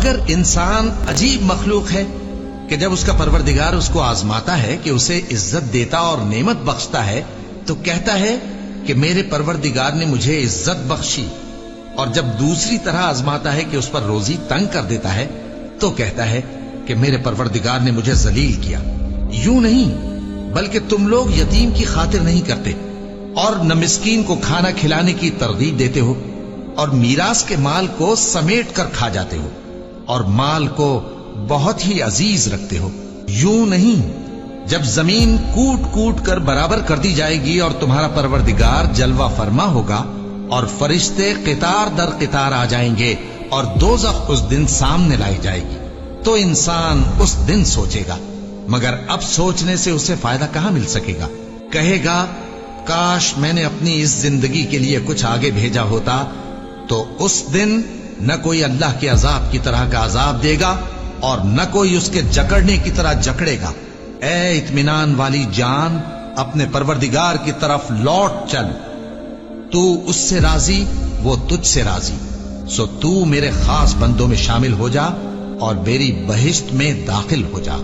मगर इंसान अजीब मखलूक है कि जब उसका परवरदिगार उसको आजमाता है कि उसे इज्जत देता और नेमत बख्शता है तो कहता है कि मेरे परवरदिगार ने मुझे इज्जत बख्शी, और जब दूसरी तरह आजमाता है कि उस पर रोजी तंग कर देता है तो कहता है कि मेरे परवरदिगार ने मुझे जलील किया। यूं नहीं, बल्कि तुम लोग यतीम की खातिर नहीं करते और न मिस्कीन को खाना खिलाने की तरगीब देते हो, और मीरास के माल को समेट कर खा जाते हो और माल को बहुत ही अजीज रखते हो। यूं नहीं, जब जमीन कूट कूट कर बराबर कर दी जाएगी और तुम्हारा परवरदिगार जलवा फरमा होगा और फरिश्ते कितार दर कितार आ जाएंगे और दोज़ख उस दिन सामने लाई जाएगी, तो इंसान उस दिन सोचेगा, मगर अब सोचने से उसे फायदा कहां मिल सकेगा। कहेगा काश मैंने अपनी इस जिंदगी के लिए कुछ आगे भेजा होता, तो उस दिन न कोई अल्लाह के अजाब की तरह का अजाब देगा और न कोई उसके जकड़ने की तरह जकड़ेगा। ए इत्मीनान वाली जान, अपने परवरदिगार की तरफ लौट चल, तू उससे राजी, वो तुझसे राजी, सो तू मेरे खास बंदों में शामिल हो जा और मेरी बहिश्त में दाखिल हो जा।